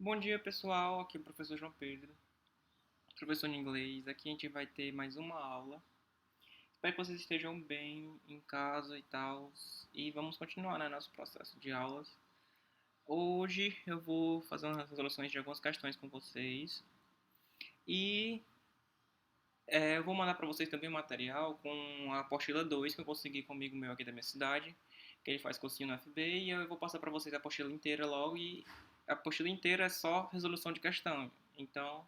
Bom dia, pessoal. Aqui é o professor João Pedro, professor de inglês. Aqui a gente vai ter mais uma aula. Espero que vocês estejam bem em casa e tal. E vamos continuar, né, nosso processo de aulas. Hoje eu vou fazer umas resoluções de algumas questões com vocês. E eu vou mandar para vocês também um material com a apostila 2 que eu consegui comigo meu aqui da minha cidade, que ele faz cursinho no FB. E eu vou passar para vocês a apostila inteira logo. E a apostila inteira é só resolução de questão. Então,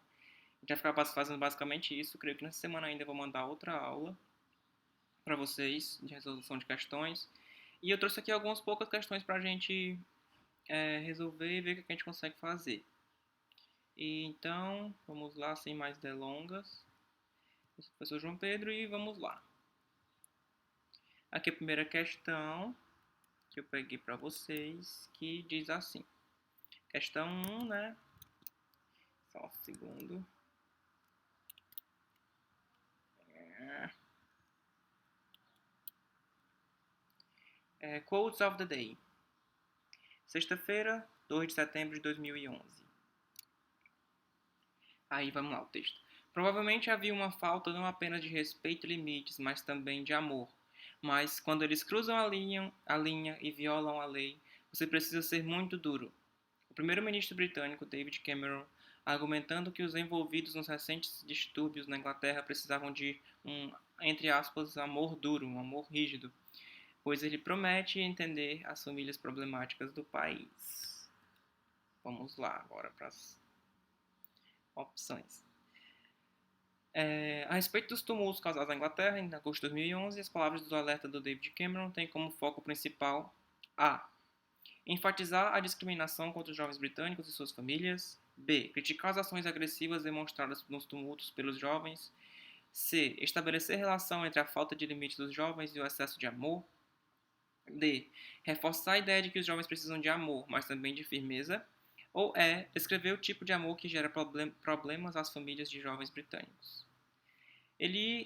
a gente vai ficar fazendo basicamente isso. Creio que nessa semana ainda eu vou mandar outra aula para vocês de resolução de questões. E eu trouxe aqui algumas poucas questões para a gente resolver e ver o que a gente consegue fazer. E então, vamos lá, sem mais delongas. Eu sou o professor João Pedro e vamos lá. Aqui a primeira questão que eu peguei para vocês, que diz assim. Questão 1, né? Só um segundo. Quotes of the Day. Sexta-feira, 2 de setembro de 2011. Aí vamos lá o texto. Provavelmente havia uma falta não apenas de respeito e limites, mas também de amor. Mas quando eles cruzam a linha e violam a lei, você precisa ser muito duro. O primeiro-ministro britânico David Cameron, argumentando que os envolvidos nos recentes distúrbios na Inglaterra precisavam de um, entre aspas, amor duro, um amor rígido, pois ele promete entender as famílias problemáticas do país. Vamos lá agora para as opções. A respeito dos tumultos causados na Inglaterra em agosto de 2011, as palavras do alerta do David Cameron têm como foco principal a. Enfatizar a discriminação contra os jovens britânicos e suas famílias. B. Criticar as ações agressivas demonstradas nos tumultos pelos jovens. C. Estabelecer relação entre a falta de limites dos jovens e o excesso de amor. D. Reforçar a ideia de que os jovens precisam de amor, mas também de firmeza. Ou E. Descrever o tipo de amor que gera problemas às famílias de jovens britânicos.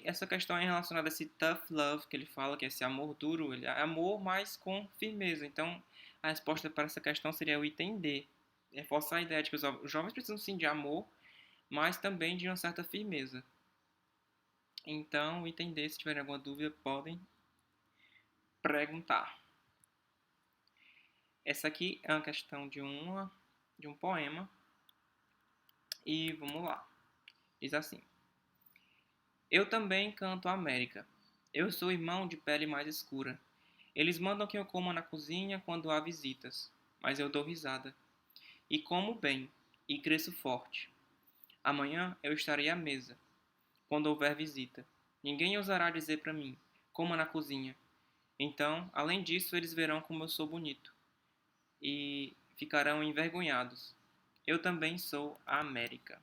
Essa questão é relacionada a esse tough love que ele fala, que é esse amor duro, ele é amor, mas com firmeza. Então, a resposta para essa questão seria o item D. Reforçar a ideia de que os jovens precisam sim de amor, mas também de uma certa firmeza. Então, o item D, se tiverem alguma dúvida, podem perguntar. Essa aqui é uma questão de um poema. E vamos lá. Diz assim. Eu também canto a América. Eu sou irmão de pele mais escura. Eles mandam que eu coma na cozinha quando há visitas, mas eu dou risada. E como bem, e cresço forte. Amanhã eu estarei à mesa, quando houver visita. Ninguém ousará dizer para mim, coma na cozinha. Então, além disso, eles verão como eu sou bonito. E ficarão envergonhados. Eu também sou a América.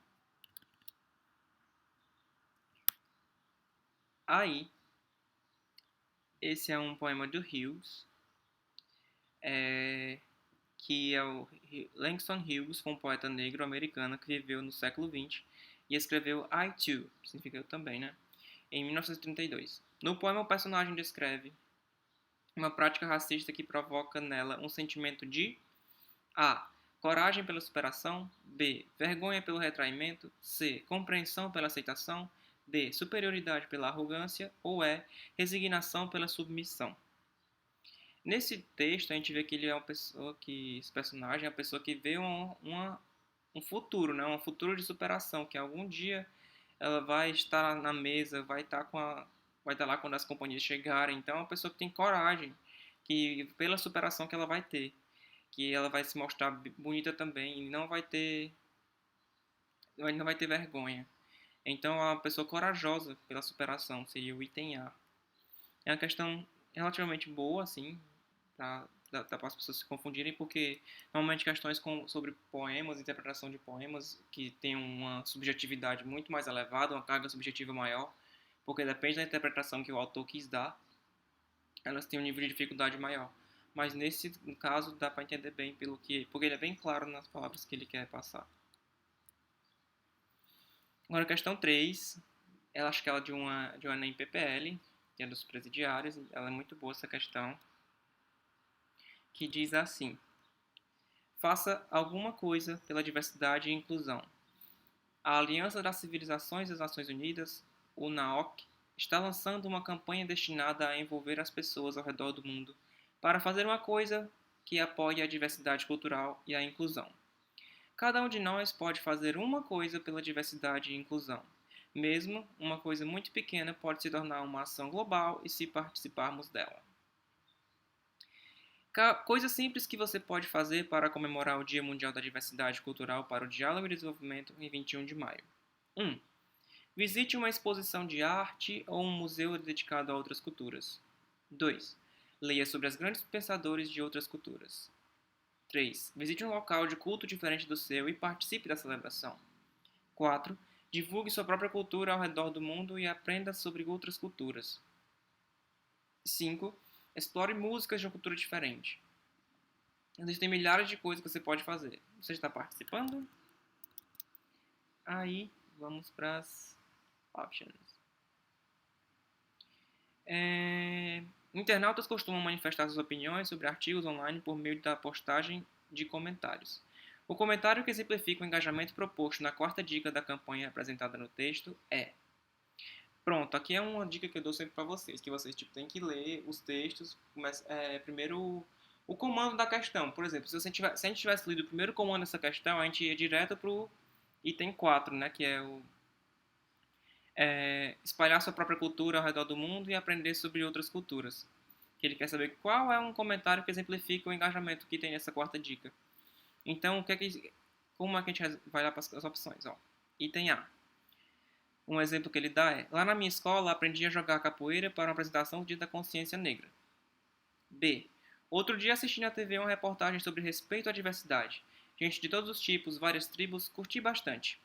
Aí, esse é um poema do Hughes, que é o Langston Hughes, foi um poeta negro americano que viveu no século XX e escreveu I Too, que significa eu também, né? Em 1932. No poema, o personagem descreve uma prática racista que provoca nela um sentimento de A. Coragem pela superação. B. Vergonha pelo retraimento. C. Compreensão pela aceitação. D. Superioridade pela arrogância. Ou E. Resignação pela submissão. Nesse texto, a gente vê que ele é uma pessoa que. Esse personagem é uma pessoa que vê um futuro, né? Um futuro de superação, que algum dia ela vai estar na mesa, vai estar lá quando as companhias chegarem. Então é uma pessoa que tem coragem, que pela superação que ela vai ter, que ela vai se mostrar bonita também e não vai ter vergonha. Então é uma pessoa corajosa pela superação, seria o item A. É uma questão relativamente boa, assim, para as pessoas se confundirem, porque normalmente questões sobre poemas, interpretação de poemas, que tem uma subjetividade muito mais elevada, uma carga subjetiva maior, porque depende da interpretação que o autor quis dar, elas têm um nível de dificuldade maior. Mas nesse caso dá para entender bem porque ele é bem claro nas palavras que ele quer passar. Agora a questão 3, ela acho que ela é de uma Enem PPL, que é dos presidiários, ela é muito boa essa questão, que diz assim: Faça alguma coisa pela diversidade e inclusão. A Aliança das Civilizações das Nações Unidas, UNAOC, está lançando uma campanha destinada a envolver as pessoas ao redor do mundo para fazer uma coisa que apoie a diversidade cultural e a inclusão. Cada um de nós pode fazer uma coisa pela diversidade e inclusão. Mesmo uma coisa muito pequena pode se tornar uma ação global e se participarmos dela. Coisas simples que você pode fazer para comemorar o Dia Mundial da Diversidade Cultural para o Diálogo e Desenvolvimento em 21 de maio. 1. Visite uma exposição de arte ou um museu dedicado a outras culturas. 2. Leia sobre os grandes pensadores de outras culturas. 3. Visite um local de culto diferente do seu e participe da celebração. 4. Divulgue sua própria cultura ao redor do mundo e aprenda sobre outras culturas. 5. Explore músicas de uma cultura diferente. Existem milhares de coisas que você pode fazer. Você está participando? Aí, vamos para as options. Internautas costumam manifestar suas opiniões sobre artigos online por meio da postagem de comentários. O comentário que exemplifica o engajamento proposto na quarta dica da campanha apresentada no texto é: pronto, aqui é uma dica que eu dou sempre para vocês, que vocês têm que ler os textos, primeiro o comando da questão. Por exemplo, se a gente tivesse lido o primeiro comando dessa questão, a gente ia direto para o item 4, né, que é o espalhar sua própria cultura ao redor do mundo e aprender sobre outras culturas. Que ele quer saber qual é um comentário que exemplifica o engajamento que tem nessa quarta dica. Então, como é que a gente vai lá para as opções? Ó, item A. Um exemplo que ele dá é: lá na minha escola aprendi a jogar capoeira para uma apresentação do Dia da Consciência Negra. B. Outro dia assisti na TV uma reportagem sobre respeito à diversidade. Gente de todos os tipos, várias tribos, curti bastante.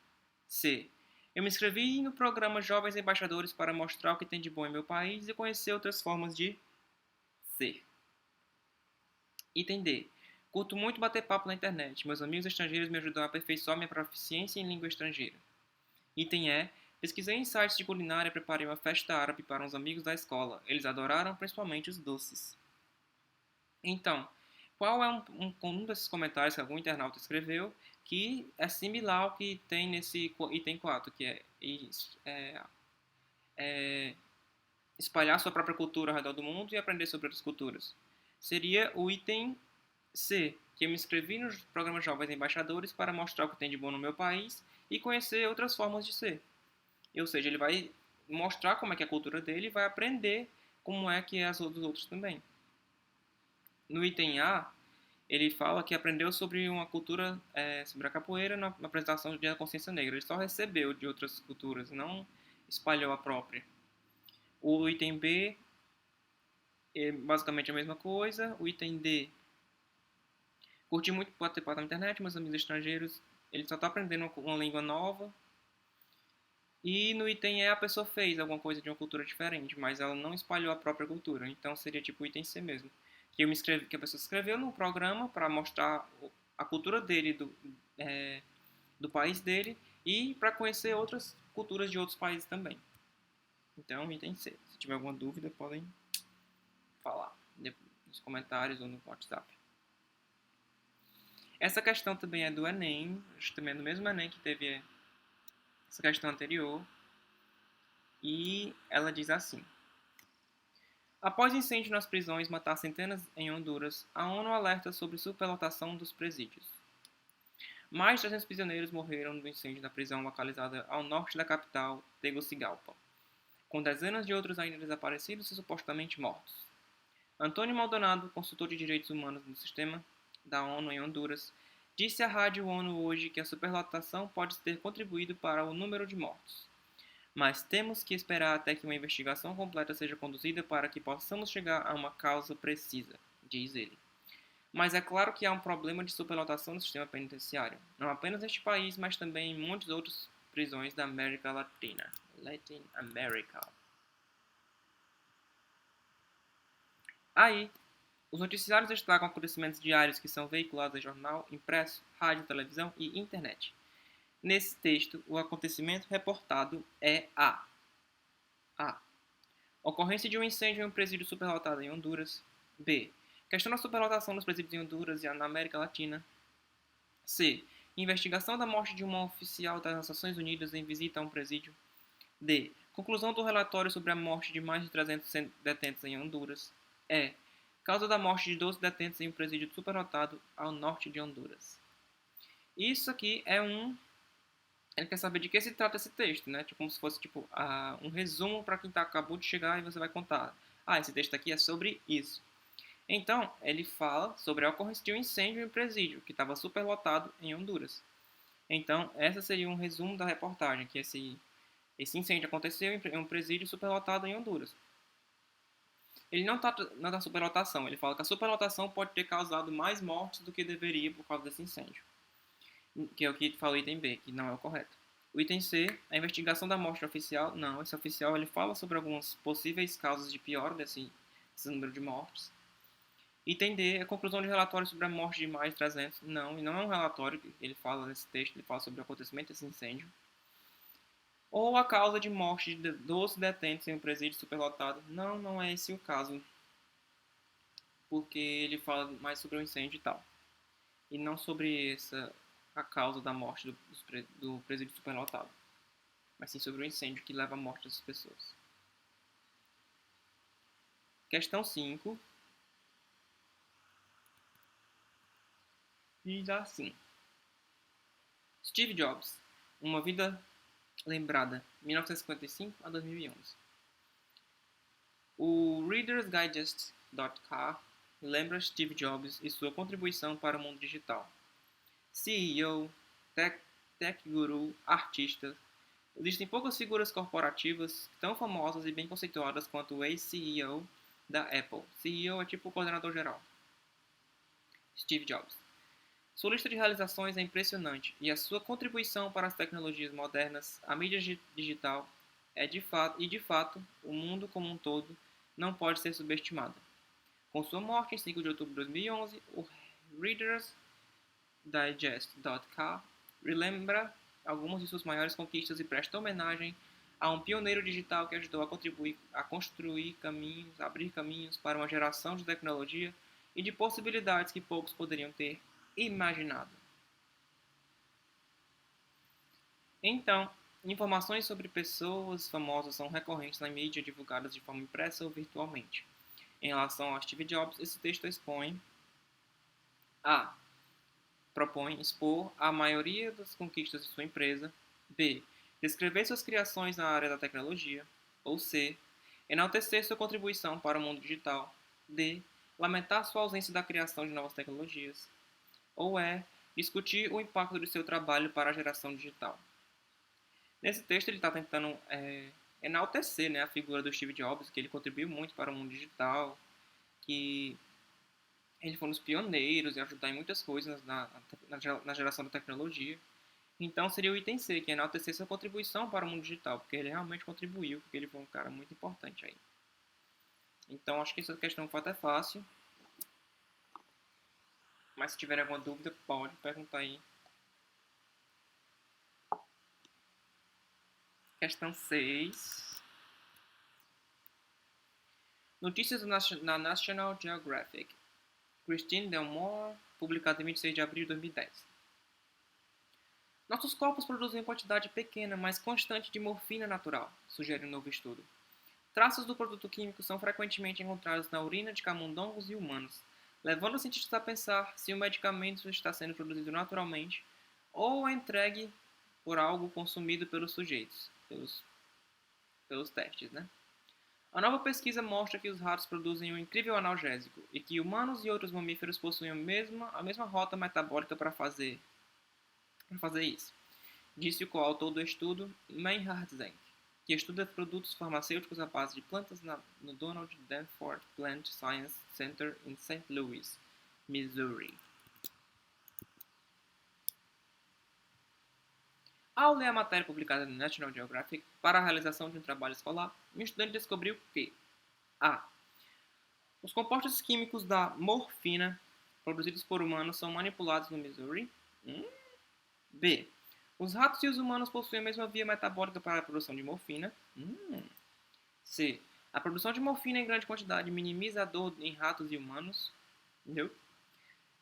C. Eu me inscrevi no programa Jovens Embaixadores para mostrar o que tem de bom em meu país e conhecer outras formas de ser. Item D. Curto muito bater papo na internet. Meus amigos estrangeiros me ajudam a aperfeiçoar minha proficiência em língua estrangeira. Item E. Pesquisei em sites de culinária e preparei uma festa árabe para uns amigos da escola. Eles adoraram, principalmente os doces. Então, qual é um desses comentários que algum internauta escreveu que é similar ao que tem nesse item 4, que é espalhar sua própria cultura ao redor do mundo e aprender sobre outras culturas? Seria o item C, que eu me inscrevi no programa Jovens Embaixadores para mostrar o que tem de bom no meu país e conhecer outras formas de ser. Ou seja, ele vai mostrar como é que é a cultura dele e vai aprender como é que é as dos outros também. No item A, ele fala que aprendeu sobre uma cultura, sobre a capoeira na apresentação do Dia da Consciência Negra. Ele só recebeu de outras culturas, não espalhou a própria. O item B é basicamente a mesma coisa. O item D, curti muito participar na internet, meus amigos estrangeiros, ele só está aprendendo uma língua nova. E no item E a pessoa fez alguma coisa de uma cultura diferente, mas ela não espalhou a própria cultura. Então seria tipo o item C mesmo. Que a pessoa escreveu no programa para mostrar a cultura dele, do país dele, e para conhecer outras culturas de outros países também. Então, item C. Se tiver alguma dúvida, podem falar nos comentários ou no WhatsApp. Essa questão também é do Enem, acho que também é do mesmo Enem que teve essa questão anterior. E ela diz assim: após incêndio nas prisões matar centenas em Honduras, a ONU alerta sobre superlotação dos presídios. Mais de 300 prisioneiros morreram no incêndio da prisão localizada ao norte da capital, Tegucigalpa, com dezenas de outros ainda desaparecidos e supostamente mortos. Antônio Maldonado, consultor de direitos humanos no sistema da ONU em Honduras, disse à Rádio ONU hoje que a superlotação pode ter contribuído para o número de mortos. Mas temos que esperar até que uma investigação completa seja conduzida para que possamos chegar a uma causa precisa, diz ele. Mas é claro que há um problema de superlotação no sistema penitenciário, não apenas neste país, mas também em muitas outras prisões da América Latina. Latin America. Aí, os noticiários destacam acontecimentos diários que são veiculados em jornal, impresso, rádio, televisão e internet. Nesse texto, o acontecimento reportado é A. Ocorrência de um incêndio em um presídio superlotado em Honduras. B. Questão da superlotação dos presídios em Honduras e na América Latina. C. Investigação da morte de uma oficial das Nações Unidas em visita a um presídio. D. Conclusão do relatório sobre a morte de mais de 300 detentos em Honduras. E. Causa da morte de 12 detentos em um presídio superlotado ao norte de Honduras. Isso aqui é um... Ele quer saber de que se trata esse texto, né? Tipo, como se fosse tipo, um resumo para quem acabou de chegar e você vai contar. Esse texto aqui é sobre isso. Então, ele fala sobre a ocorrência de um incêndio em um presídio que estava superlotado em Honduras. Então, essa seria um resumo da reportagem, que esse incêndio aconteceu em um presídio superlotado em Honduras. Ele não trata da superlotação, ele fala que a superlotação pode ter causado mais mortes do que deveria por causa desse incêndio. Que é o que fala o item B, que não é o correto. O item C, a investigação da morte oficial. Não, esse oficial ele fala sobre algumas possíveis causas de pior desse número de mortes. Item D, a conclusão de relatório sobre a morte de mais de 300. Não, e não é um relatório que ele fala nesse texto, ele fala sobre o acontecimento desse incêndio. Ou a causa de morte de 12 detentos em um presídio superlotado. Não, não é esse o caso. Porque ele fala mais sobre o incêndio e tal. E não sobre a causa da morte do presídio superlotado. Mas sim sobre o incêndio que leva à morte das pessoas. Questão 5. Diz assim. Steve Jobs. Uma vida lembrada. 1955 a 2011. O Reader's Digest.com lembra Steve Jobs e sua contribuição para o mundo digital. CEO, tech guru, artista. Existem poucas figuras corporativas tão famosas e bem conceituadas quanto o ex-CEO da Apple. CEO é tipo o coordenador geral. Steve Jobs. Sua lista de realizações é impressionante e a sua contribuição para as tecnologias modernas, a mídia digital, de fato, o mundo como um todo não pode ser subestimada. Com sua morte em 5 de outubro de 2011, o Reader's Digest.com relembra algumas de suas maiores conquistas e presta homenagem a um pioneiro digital que ajudou a contribuir a construir caminhos, a abrir caminhos para uma geração de tecnologia e de possibilidades que poucos poderiam ter imaginado. Então, informações sobre pessoas famosas são recorrentes na mídia divulgadas de forma impressa ou virtualmente. Em relação a Steve Jobs, esse texto propõe expor a maioria das conquistas de sua empresa. B. Descrever suas criações na área da tecnologia. Ou C. Enaltecer sua contribuição para o mundo digital. D. Lamentar sua ausência da criação de novas tecnologias. Ou E. Discutir o impacto do seu trabalho para a geração digital. Nesse texto ele está tentando enaltecer, né, a figura do Steve Jobs, que ele contribuiu muito para o mundo digital, que ele foi um dos pioneiros em ajudar em muitas coisas na geração da tecnologia. Então seria o item C, que é enaltecer sua contribuição para o mundo digital, porque ele realmente contribuiu, porque ele foi um cara muito importante aí. Então acho que essa questão foi até fácil. Mas se tiver alguma dúvida, pode perguntar aí. Questão 6. Notícias na National Geographic. Christine Delmore, publicado em 26 de abril de 2010. Nossos corpos produzem uma quantidade pequena, mas constante de morfina natural, sugere um novo estudo. Traços do produto químico são frequentemente encontrados na urina de camundongos e humanos, levando os cientistas a pensar se o medicamento está sendo produzido naturalmente ou é entregue por algo consumido pelos sujeitos, pelos testes, né? A nova pesquisa mostra que os ratos produzem um incrível analgésico e que humanos e outros mamíferos possuem a mesma rota metabólica para fazer isso, disse o coautor do estudo, Meinhard Zenk, que estuda produtos farmacêuticos à base de plantas no Donald Danforth Plant Science Center em St. Louis, Missouri. Ao ler a matéria publicada no National Geographic para a realização de um trabalho escolar, um estudante descobriu que A. Os compostos químicos da morfina produzidos por humanos são manipulados no Missouri. B. Os ratos e os humanos possuem a mesma via metabólica para a produção de morfina. C. A produção de morfina em grande quantidade minimiza a dor em ratos e humanos. Entendeu?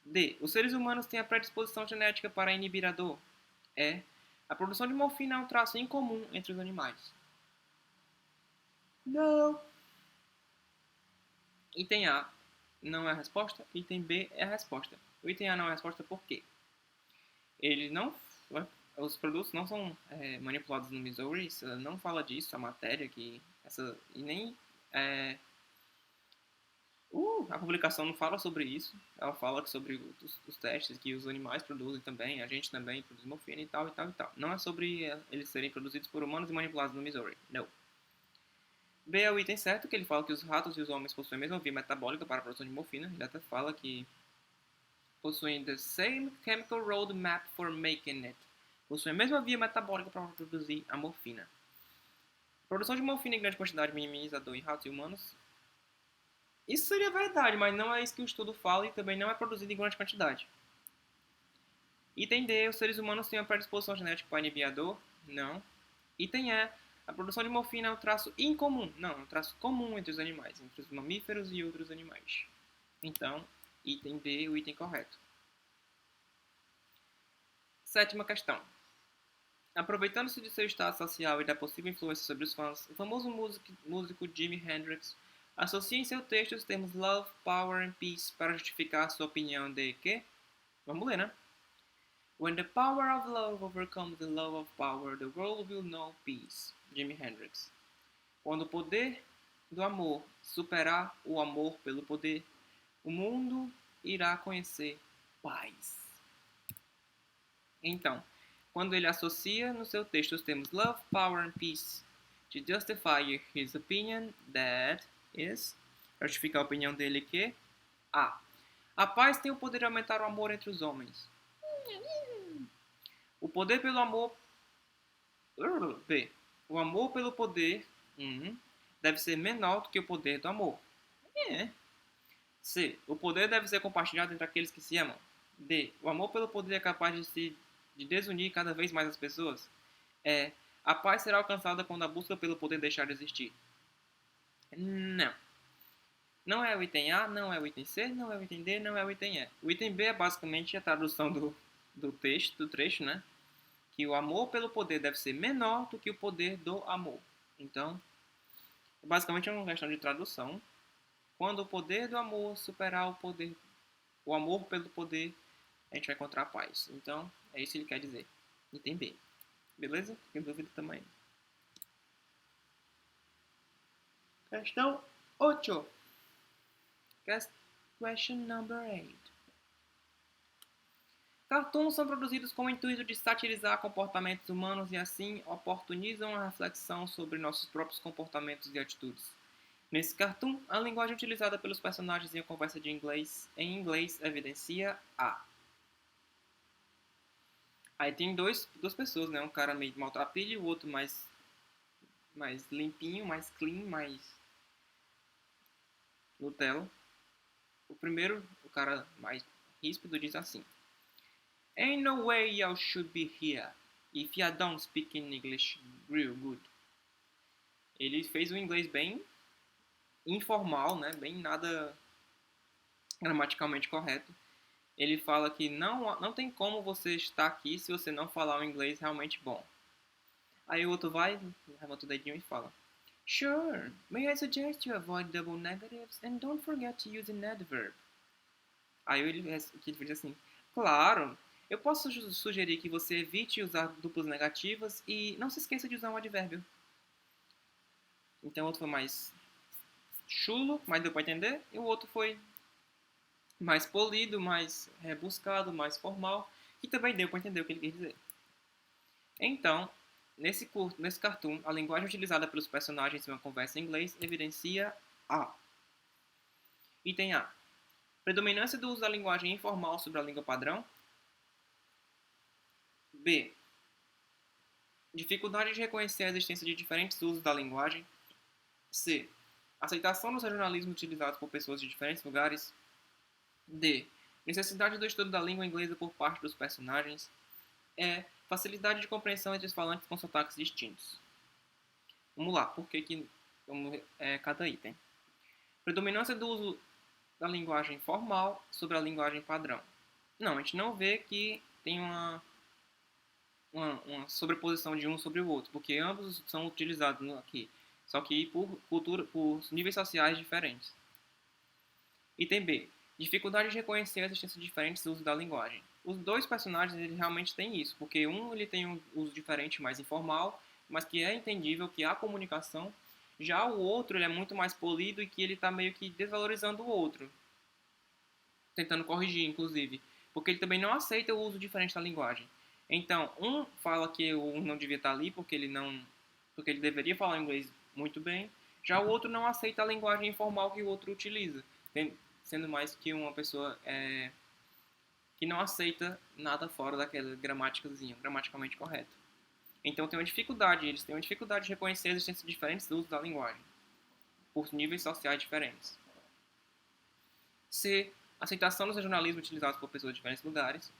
D. Os seres humanos têm a predisposição genética para inibir a dor. E. A produção de morfina é um traço incomum entre os animais. Não. Item A não é a resposta, item B é a resposta. O item A não é a resposta por quê? Ele não, os produtos não são manipulados no Missouri, não fala disso, a matéria que e nem a publicação não fala sobre isso. Ela fala sobre os testes que os animais produzem também, a gente também produz morfina e tal, e tal, e tal. Não é sobre eles serem produzidos por humanos e manipulados no Missouri, não. B é o item certo, que ele fala que os ratos e os homens possuem a mesma via metabólica para a produção de morfina. Ele até fala que possuem the same chemical roadmap for making it. Possuem a mesma via metabólica para produzir a morfina. A produção de morfina em grande quantidade minimiza a dor em ratos e humanos. Isso seria verdade, mas não é isso que o estudo fala e também não é produzido em grande quantidade. Item D, os seres humanos têm uma predisposição genética para inibir a dor? Não. Item E, a produção de morfina é um traço incomum. Não, é um traço comum entre os animais, entre os mamíferos e outros animais. Então, item D, o item correto. Sétima questão. Aproveitando-se de seu estado social e da possível influência sobre os fãs, o famoso músico Jimi Hendrix associa em seu texto os termos love, power and peace para justificar sua opinião de que... Vamos ler, né? When the power of love overcomes the love of power, the world will know peace. Jimi Hendrix. Quando o poder do amor superar o amor pelo poder, o mundo irá conhecer paz. Então, quando ele associa no seu texto os termos love, power and peace to justify his opinion, that is, para justificar a opinião dele que a paz tem o poder de aumentar o amor entre os homens. O poder pelo amor... B. O amor pelo poder deve ser menor do que o poder do amor. C. O poder deve ser compartilhado entre aqueles que se amam. D. O amor pelo poder é capaz de desunir cada vez mais as pessoas. A paz será alcançada quando a busca pelo poder deixar de existir. Não. Não é o item A, não é o item C, não é o item D, não é o item E. O item B é basicamente a tradução do trecho, né? Que o amor pelo poder deve ser menor do que o poder do amor. Então, basicamente é uma questão de tradução. Quando o poder do amor superar o amor pelo poder, a gente vai encontrar a paz. Então, é isso que ele quer dizer. Item B. Beleza? Tem dúvida também. Questão 8. Question number 8. Cartoons são produzidos com o intuito de satirizar comportamentos humanos e assim oportunizam a reflexão sobre nossos próprios comportamentos e atitudes. Nesse cartoon, a linguagem utilizada pelos personagens em uma conversa em inglês evidencia a... Aí tem duas pessoas, né? Um cara meio maltrapilho e o outro mais limpinho, mais clean, mais Nutella. O primeiro, o cara mais ríspido, diz assim: Ain't no way you should be here if you don't speak in English real good. Ele fez um inglês bem informal, né? Bem nada gramaticalmente correto. Ele fala que não tem como você estar aqui se você não falar um inglês realmente bom. Aí o outro vai, levanta o dedinho e fala: Sure, may I suggest you avoid double negatives and don't forget to use an adverb. Aí ele diz assim: Claro, eu posso sugerir que você evite usar duplas negativas e não se esqueça de usar um advérbio. Então o outro foi mais chulo, mas deu para entender, e o outro foi mais polido, mais rebuscado, mais formal, e também deu para entender o que ele quer dizer. Então, nesse cartoon, a linguagem utilizada pelos personagens em uma conversa em inglês evidencia a... Item A. Predominância do uso da linguagem informal sobre a língua padrão. B. Dificuldade de reconhecer a existência de diferentes usos da linguagem. C. Aceitação dos regionalismos utilizados por pessoas de diferentes lugares. D. Necessidade do estudo da língua inglesa por parte dos personagens. E. Facilidade de compreensão entre os falantes com sotaques distintos. Vamos lá, por que cada item? Predominância do uso da linguagem formal sobre a linguagem padrão. Não, a gente não vê que tem uma sobreposição de um sobre o outro, porque ambos são utilizados aqui, só que por níveis sociais diferentes. Item B. Dificuldade de reconhecer a existência de diferentes usos da linguagem. Os dois personagens eles realmente têm isso, porque um ele tem um uso diferente, mais informal, mas que é entendível, que há comunicação. Já o outro ele é muito mais polido e que ele está meio que desvalorizando o outro, tentando corrigir, inclusive, porque ele também não aceita o uso diferente da linguagem. Então, um fala que o não devia estar ali porque ele deveria falar inglês muito bem. Já o outro não aceita a linguagem informal que o outro utiliza, sendo mais que uma pessoa que não aceita nada fora daquela gramaticazinha, gramaticalmente correto. Então eles têm uma dificuldade de reconhecer a existência de diferentes usos da linguagem, por níveis sociais diferentes. C. Aceitação dos regionalismos utilizados por pessoas de diferentes lugares.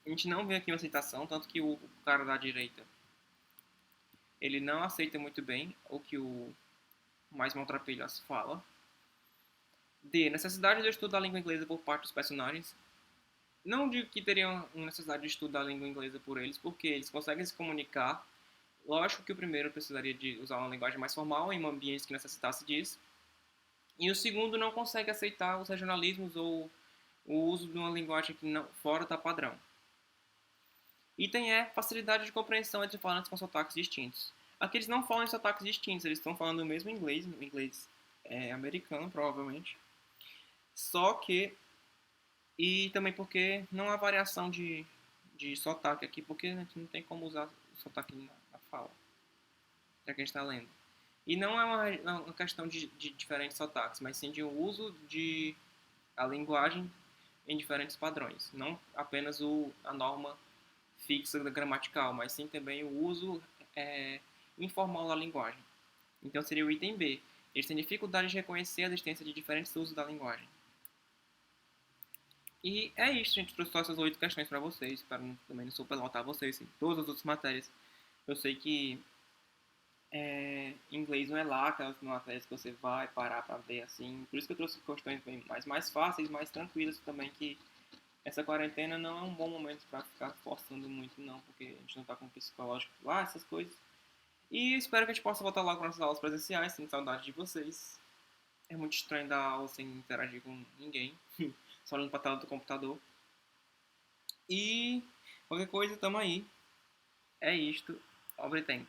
A gente não vê aqui uma aceitação, tanto que o cara da direita ele não aceita muito bem o que o mais maltrapilhas fala. D. Necessidade de estudo da língua inglesa por parte dos personagens. Não digo que teriam necessidade de estudo da língua inglesa por eles, porque eles conseguem se comunicar. Lógico que o primeiro precisaria de usar uma linguagem mais formal em ambientes que necessitasse disso. E o segundo não consegue aceitar os regionalismos ou o uso de uma linguagem que não, fora da padrão. Item é facilidade de compreensão entre falantes com sotaques distintos. Aqui eles não falam em sotaques distintos, eles estão falando o mesmo inglês, o inglês americano, provavelmente. Só que, e também porque não há variação de sotaque aqui, porque a gente não tem como usar sotaque na fala, já que a gente está lendo. E não é uma questão de diferentes sotaques, mas sim de um uso de a linguagem em diferentes padrões. Não apenas a norma fixa gramatical, mas sim também o uso informal da linguagem. Então seria o item B. Eles têm dificuldade de reconhecer a existência de diferentes usos da linguagem. E é isso, gente. Trouxe essas 8 questões para vocês, para também não superlotar vocês em todas as outras matérias. Eu sei que inglês não é lá aquelas matérias que você vai parar para ver assim. Por isso que eu trouxe questões bem mais fáceis, mais tranquilas também, que essa quarentena não é um bom momento para ficar forçando muito não, porque a gente não tá com psicológico lá, essas coisas. E espero que a gente possa voltar logo com nossas aulas presenciais, sem saudade de vocês. É muito estranho dar aula sem interagir com ninguém, só olhando pra tela do computador. E qualquer coisa, tamo aí. É isto. Obrigado.